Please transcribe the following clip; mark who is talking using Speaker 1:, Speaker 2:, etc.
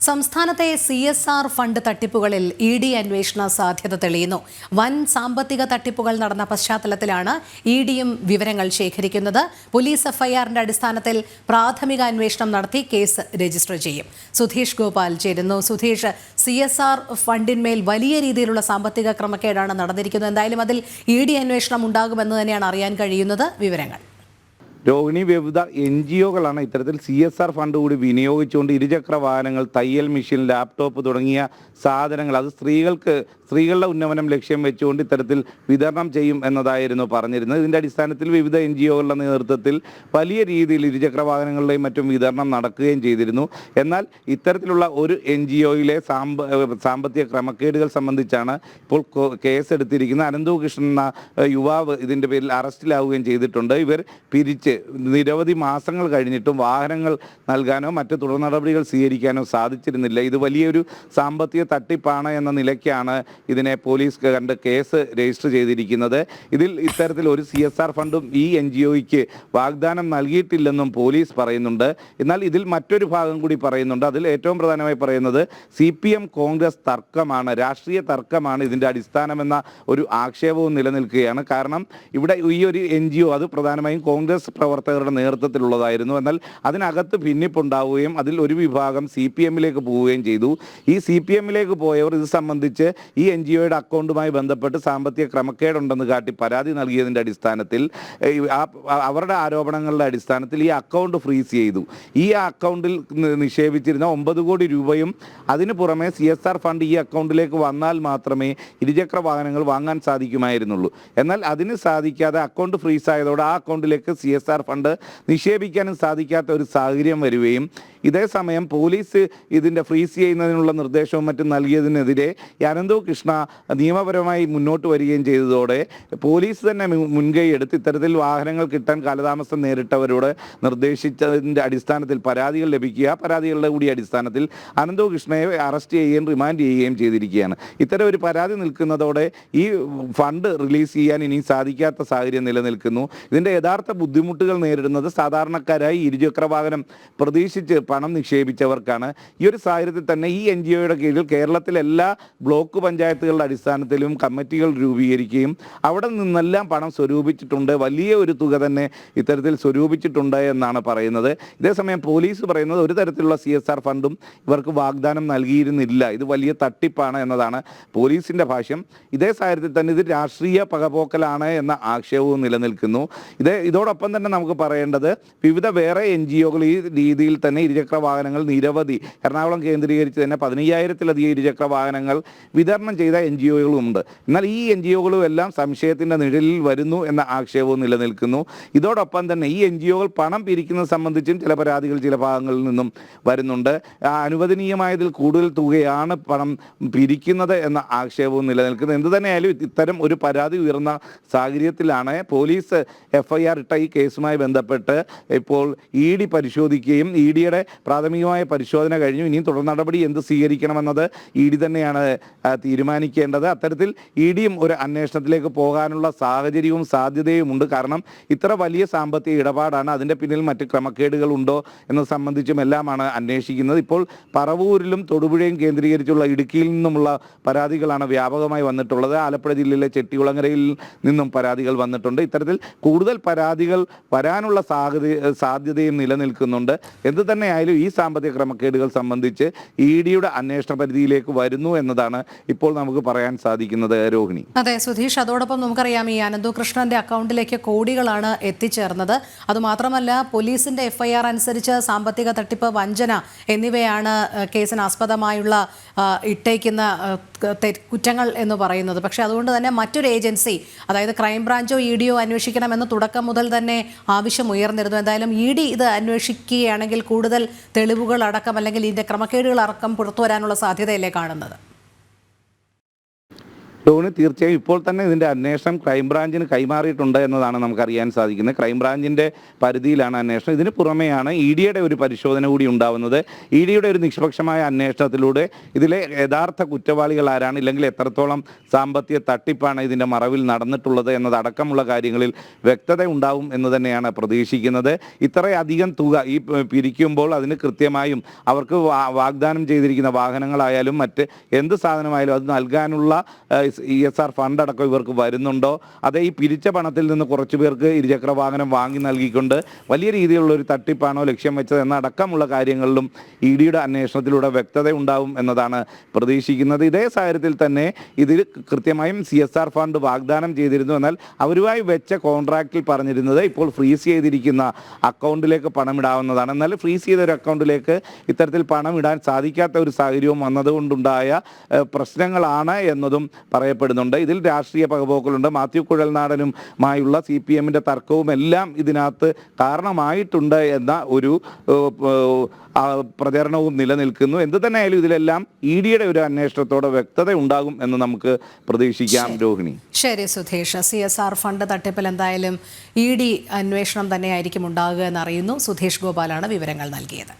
Speaker 1: സംസ്ഥാനത്തെ CSR fund തട്ടിപ്പുകളിൽ ED അന്വേഷണ സാധ്യത തെളിയുന്നു. വൻ സാമ്പത്തിക തട്ടിപ്പുകൾ നടന്ന പശ്ചാത്തലത്തിലാണ് EDയും വിവരങ്ങൾ ശേഖരിക്കുന്നത്. പോലീസ് FIRന്റെ അടിസ്ഥാനത്തിൽ പ്രാഥമിക അന്വേഷണം നടത്തി കേസ് രജിസ്റ്റർ ചെയ്യും. സുധീഷ് ഗോപാൽ ചേരുന്നു. സുധീഷ്, CSR ഫണ്ടിന്മേൽ വലിയ രീതിയിലുള്ള സാമ്പത്തിക ക്രമക്കേടാണ് നടന്നിരിക്കുന്നത്. എന്തായാലും അതിൽ ED അന്വേഷണം ഉണ്ടാകുമെന്ന് തന്നെയാണ് അറിയാൻ കഴിയുന്നത്. വിവരങ്ങൾ
Speaker 2: രോഹിണി, വിവിധ NGOകളാണ് ഇത്തരത്തിൽ CSR ഫണ്ട് കൂടി വിനിയോഗിച്ചുകൊണ്ട് ഇരുചക്ര വാഹനങ്ങൾ, തയ്യൽ മെഷീൻ, ലാപ്ടോപ്പ് തുടങ്ങിയ സാധനങ്ങൾ അത് സ്ത്രീകളുടെ ഉന്നമനം ലക്ഷ്യം വെച്ചുകൊണ്ട് ഇത്തരത്തിൽ വിതരണം ചെയ്യും എന്നതായിരുന്നു പറഞ്ഞിരുന്നത്. ഇതിൻ്റെ അടിസ്ഥാനത്തിൽ വിവിധ NGOകളുടെ നേതൃത്വത്തിൽ വലിയ രീതിയിൽ ഇരുചക്ര വാഹനങ്ങളുടെയും മറ്റും വിതരണം നടക്കുകയും ചെയ്തിരുന്നു. എന്നാൽ ഇത്തരത്തിലുള്ള ഒരു NGOയിലെ സാമ്പത്തിക ക്രമക്കേടുകൾ സംബന്ധിച്ചാണ് ഇപ്പോൾ കേസെടുത്തിരിക്കുന്നത്. അനന്തു കൃഷ്ണൻ എന്ന യുവാവ് ഇതിൻ്റെ പേരിൽ അറസ്റ്റിലാവുകയും ചെയ്തിട്ടുണ്ട്. ഇവർ പിരിച്ച് നിരവധി മാസങ്ങൾ കഴിഞ്ഞിട്ടും വാഹനങ്ങൾ നൽകാനോ മറ്റ് തുടർ നടപടികൾ സ്വീകരിക്കാനോ സാധിച്ചിരുന്നില്ല. ഇത് വലിയൊരു സാമ്പത്തിക തട്ടിപ്പാണ് എന്ന നിലയ്ക്കാണ് ഇതിനെ പോലീസ് കണ്ട് കേസ് രജിസ്റ്റർ ചെയ്തിരിക്കുന്നത്. ഇതിൽ ഇത്തരത്തിൽ ഒരു CSR ഫണ്ടും ഈ NGOയ്ക്ക് വാഗ്ദാനം നൽകിയിട്ടില്ലെന്നും പോലീസ് പറയുന്നുണ്ട്. എന്നാൽ ഇതിൽ മറ്റൊരു ഭാഗം കൂടി പറയുന്നുണ്ട്. അതിൽ ഏറ്റവും പ്രധാനമായി പറയുന്നത് CPM കോൺഗ്രസ് തർക്കമാണ്, രാഷ്ട്രീയ തർക്കമാണ് ഇതിൻ്റെ അടിസ്ഥാനമെന്ന ഒരു ആക്ഷേപവും നിലനിൽക്കുകയാണ്. കാരണം ഇവിടെ ഈ ഒരു NGO അത് പ്രധാനമായും കോൺഗ്രസ് പ്രവർത്തകരുടെ നേതൃത്വത്തിലുള്ളതായിരുന്നു. എന്നാൽ അതിനകത്ത് ഭിന്നിപ്പുണ്ടാവുകയും അതിൽ ഒരു വിഭാഗം CPMലേക്ക് പോവുകയും ചെയ്തു. ഈ CPMലേക്ക് പോയവർ ഇത് സംബന്ധിച്ച് ഈ NGOയുടെ അക്കൗണ്ടുമായി ബന്ധപ്പെട്ട് സാമ്പത്തിക ക്രമക്കേടുണ്ടെന്ന് കാട്ടി പരാതി നൽകിയതിൻ്റെ അടിസ്ഥാനത്തിൽ അവരുടെ ആരോപണങ്ങളുടെ അടിസ്ഥാനത്തിൽ ഈ അക്കൗണ്ട് ഫ്രീസ് ചെയ്തു. ഈ അക്കൗണ്ടിൽ നിക്ഷേപിച്ചിരുന്ന 9 കോടി രൂപയും അതിന് പുറമെ CSR ഫണ്ട് ഈ അക്കൗണ്ടിലേക്ക് വന്നാൽ മാത്രമേ ഇരുചക്ര വാഹനങ്ങൾ വാങ്ങാൻ സാധിക്കുമായിരുന്നുള്ളൂ. എന്നാൽ അതിന് സാധിക്കാതെ അക്കൗണ്ട് ഫ്രീസ് ആയതോടെ ആ അക്കൗണ്ടിലേക്ക് CSR ഫണ്ട് നിക്ഷേപിക്കാനും സാധിക്കാത്ത ഒരു സാഹചര്യം വരികയും ഇതേ സമയം പോലീസ് ഇതിൻ്റെ ഫ്രീസ് ചെയ്യുന്നതിനുള്ള നിർദ്ദേശവും മറ്റും നൽകിയതിനെതിരെ അനന്തു കൃഷ്ണ നിയമപരമായി മുന്നോട്ട് വരികയും ചെയ്തതോടെ പോലീസ് തന്നെ മുൻകൈ എടുത്ത് ഇത്തരത്തിൽ വാഹനങ്ങൾ കിട്ടാൻ കാലതാമസം നേരിട്ടവരോട് നിർദ്ദേശിച്ചതിൻ്റെ അടിസ്ഥാനത്തിൽ പരാതികൾ ലഭിക്കുക, പരാതികളുടെ കൂടി അടിസ്ഥാനത്തിൽ അനന്തു കൃഷ്ണയെ അറസ്റ്റ് ചെയ്യുകയും റിമാൻഡ് ചെയ്യുകയും ചെയ്തിരിക്കുകയാണ്. ഇത്തരം ഒരു പരാതി നിൽക്കുന്നതോടെ ഈ ഫണ്ട് റിലീസ് ചെയ്യാൻ ഇനി സാധിക്കാത്ത സാഹചര്യം നിലനിൽക്കുന്നു. ഇതിൻ്റെ യഥാർത്ഥ ബുദ്ധിമുട്ടുകൾ നേരിടുന്നത് സാധാരണക്കാരായി ഇരുചക്ര വാഹനം പ്രതീക്ഷിച്ച് പണം നിക്ഷേപിച്ചവർക്കാണ്. ഈ ഒരു സാഹചര്യത്തിൽ തന്നെ ഈ NGOയുടെ കീഴിൽ കേരളത്തിലെ എല്ലാ ബ്ലോക്ക് പഞ്ചായത്തുകളുടെ അടിസ്ഥാനത്തിലും കമ്മിറ്റികൾ രൂപീകരിക്കുകയും അവിടെ നിന്നെല്ലാം പണം സ്വരൂപിച്ചിട്ടുണ്ട്. വലിയ ഒരു തുക തന്നെ ഇത്തരത്തിൽ സ്വരൂപിച്ചിട്ടുണ്ട് എന്നാണ് പറയുന്നത്. ഇതേസമയം പോലീസ് പറയുന്നത് ഒരു തരത്തിലുള്ള CSR ഫണ്ടും ഇവർക്ക് വാഗ്ദാനം നൽകിയിരുന്നില്ല, ഇത് വലിയ തട്ടിപ്പാണ് എന്നതാണ് പോലീസിൻ്റെ ഭാഷ്യം. ഇതേ സാഹചര്യത്തിൽ തന്നെ ഇത് രാഷ്ട്രീയ പകപോക്കലാണ് എന്ന ആക്ഷേപവും നിലനിൽക്കുന്നു. ഇതോടൊപ്പം തന്നെ നമുക്ക് പറയേണ്ടത് വിവിധ വേറെ NGOകൾ ഈ രീതിയിൽ തന്നെ ഇരുചക്ര വാഹനങ്ങൾ നിരവധി എറണാകുളം കേന്ദ്രീകരിച്ച് തന്നെ 15,000-ലധികം ഇരുചക്ര വാഹനങ്ങൾ വിതരണം ചെയ്ത NGOകളുമുണ്ട്. എന്നാൽ ഈ NGOകളും എല്ലാം സംശയത്തിൻ്റെ നിഴലിൽ വരുന്നു എന്ന ആക്ഷേപവും നിലനിൽക്കുന്നു. ഇതോടൊപ്പം തന്നെ ഈ NGOകൾ പണം പിരിക്കുന്നത് സംബന്ധിച്ചും ചില പരാതികൾ ചില ഭാഗങ്ങളിൽ നിന്നും വരുന്നുണ്ട്. അനുവദനീയമായതിൽ കൂടുതൽ തുകയാണ് പണം പിരിക്കുന്നത് എന്ന ആക്ഷേപവും നിലനിൽക്കുന്നത്. എന്തു തന്നെയായാലും ഇത്തരം ഒരു പരാതി ഉയർന്ന സാഹചര്യത്തിലാണ് പോലീസ് FIR ഇട്ട ഈ കേസുമായി ബന്ധപ്പെട്ട് ഇപ്പോൾ ED പരിശോധിക്കുകയും EDയുടെ പ്രാഥമികമായ പരിശോധന കഴിഞ്ഞു. ഇനിയും തുടർ നടപടി എന്ത് സ്വീകരിക്കണമെന്നത് ED തന്നെയാണ് തീരുമാനിക്കേണ്ടത്. അത്തരത്തിൽ EDയും ഒരു അന്വേഷണത്തിലേക്ക് പോകാനുള്ള സാഹചര്യവും സാധ്യതയുമുണ്ട്. കാരണം ഇത്ര വലിയ സാമ്പത്തിക ഇടപാടാണ്, അതിൻ്റെ പിന്നിൽ മറ്റ് ക്രമക്കേടുകൾ ഉണ്ടോ എന്നത് സംബന്ധിച്ചും എല്ലാമാണ് അന്വേഷിക്കുന്നത്. ഇപ്പോൾ പറവൂരിലും തൊടുപുഴയും കേന്ദ്രീകരിച്ചുള്ള ഇടുക്കിയിൽ നിന്നുമുള്ള പരാതികളാണ് വ്യാപകമായി വന്നിട്ടുള്ളത്. ആലപ്പുഴ ജില്ലയിലെ ചെട്ടികുളങ്ങരയിൽ നിന്നും പരാതികൾ വന്നിട്ടുണ്ട്. ഇത്തരത്തിൽ കൂടുതൽ പരാതികൾ വരാനുള്ള സാധ്യതയും നിലനിൽക്കുന്നുണ്ട്. എന്ത് തന്നെയായാലും ഈ സാമ്പത്തിക ക്രമക്കേടുകൾ സംബന്ധിച്ച് EDയുടെ അന്വേഷണ പരിധിയിലേക്ക് വരുന്നു എന്നതാണ് ഇപ്പോൾ നമുക്ക് പറയാൻ സാധിക്കുന്നത്. രോഹിണി.
Speaker 1: അതെ സുധീഷ്, അതോടൊപ്പം നമുക്കറിയാം ഈ അനന്തു കൃഷ്ണന്റെ അക്കൗണ്ടിലേക്ക് കോടികളാണ് എത്തിച്ചേർന്നത്. അതുമാത്രമല്ല പോലീസിന്റെ FIR അനുസരിച്ച് സാമ്പത്തിക തട്ടിപ്പ്, വഞ്ചന എന്നിവയാണ് കേസിന് ആസ്പദമായുള്ള ഇട്ടേക്കുന്ന കുറ്റങ്ങൾ എന്ന് പറയുന്നത്. പക്ഷേ അതുകൊണ്ട് തന്നെ മറ്റൊരു ഏജൻസി, അതായത് ക്രൈംബ്രാഞ്ചോ EDയോ അന്വേഷിക്കണമെന്ന് തുടക്കം മുതൽ തന്നെ ആവശ്യം ഉയർന്നിരുന്നു. എന്തായാലും ED ഇത് അന്വേഷിക്കുകയാണെങ്കിൽ കൂടുതൽ തെളിവുകൾ അടക്കം അല്ലെങ്കിൽ ഇതിൻ്റെ ക്രമക്കേടുകൾ അടക്കം പുറത്തു വരാനുള്ള സാധ്യതയല്ലേ കാണുന്നത്?
Speaker 2: ടോണി, തീർച്ചയായും ഇപ്പോൾ തന്നെ ഇതിൻ്റെ അന്വേഷണം ക്രൈംബ്രാഞ്ചിന് കൈമാറിയിട്ടുണ്ട് എന്നതാണ് നമുക്കറിയാൻ സാധിക്കുന്നത്. ക്രൈംബ്രാഞ്ചിൻ്റെ പരിധിയിലാണ് അന്വേഷണം. ഇതിന് പുറമെയാണ് ഇ ഡിയുടെ ഒരു പരിശോധന കൂടി ഉണ്ടാവുന്നത്. ഇ ഡിയുടെ ഒരു നിഷ്പക്ഷമായ അന്വേഷണത്തിലൂടെ ഇതിലെ യഥാർത്ഥ കുറ്റവാളികൾ ആരാണ്, ഇല്ലെങ്കിൽ എത്രത്തോളം സാമ്പത്തിക തട്ടിപ്പാണ് ഇതിൻ്റെ മറവിൽ നടന്നിട്ടുള്ളത് എന്നതടക്കമുള്ള കാര്യങ്ങളിൽ വ്യക്തത ഉണ്ടാവും എന്ന് തന്നെയാണ് പ്രതീക്ഷിക്കുന്നത്. ഇത്രയധികം തുക ഈ പിരിക്കുമ്പോൾ അതിന് കൃത്യമായും അവർക്ക് വാഗ്ദാനം ചെയ്തിരിക്കുന്ന വാഹനങ്ങളായാലും മറ്റ് എന്ത് സാധനമായാലും അത് നൽകാനുള്ള ESR ഫണ്ട് അടക്കം ഇവർക്ക് വരുന്നുണ്ടോ, അതേ ഈ പിരിച്ച പണത്തിൽ നിന്ന് കുറച്ചു പേർക്ക് ഇരുചക്ര വാഹനം വാങ്ങി നൽകിക്കൊണ്ട് വലിയ രീതിയിലുള്ള ഒരു തട്ടിപ്പാണോ ലക്ഷ്യം വെച്ചത് എന്നടക്കമുള്ള കാര്യങ്ങളിലും ഇ ഡിയുടെ അന്വേഷണത്തിലൂടെ വ്യക്തത ഉണ്ടാവും എന്നതാണ് പ്രതീക്ഷിക്കുന്നത്. ഇതേ സാഹചര്യത്തിൽ തന്നെ ഇതിൽ കൃത്യമായും CSR ഫണ്ട് വാഗ്ദാനം ചെയ്തിരുന്നു. എന്നാൽ അവരുമായി വെച്ച കോൺട്രാക്റ്റിൽ പറഞ്ഞിരുന്നത് ഇപ്പോൾ ഫ്രീസ് ചെയ്തിരിക്കുന്ന അക്കൗണ്ടിലേക്ക് പണമിടാവുന്നതാണ്. എന്നാൽ ഫ്രീസ് ചെയ്ത ഒരു അക്കൗണ്ടിലേക്ക് ഇത്തരത്തിൽ പണം ഇടാൻ സാധിക്കാത്ത ഒരു സാഹചര്യവും വന്നതുകൊണ്ടുണ്ടായ പ്രശ്നങ്ങളാണ് എന്നതും പറയപ്പെടുന്നുണ്ട്. ഇതിൽ രാഷ്ട്രീയ പകപോക്കലുണ്ട്. മാത്യു കുഴൽനാടനുമായുള്ള CPMന്റെ തർക്കവും എല്ലാം ഇതിനകത്ത് കാരണമായിട്ടുണ്ട് എന്ന ഒരു പ്രചരണവും നിലനിൽക്കുന്നു. എന്ത് തന്നെയായാലും ഇതിലെല്ലാം ഇ ഡിയുടെ ഒരു അന്വേഷണത്തോടെ വ്യക്തത ഉണ്ടാകും എന്ന് നമുക്ക് പ്രതീക്ഷിക്കാം. രോഹിണി.
Speaker 1: ശരി സുധീഷ്, CSR ഫണ്ട് തട്ടിപ്പിൽ എന്തായാലും ഇ ഡി അന്വേഷണം തന്നെയായിരിക്കും ഉണ്ടാകുക എന്നറിയുന്നു. സുധീഷ് ഗോപാലാണ് വിവരങ്ങൾ നൽകിയത്.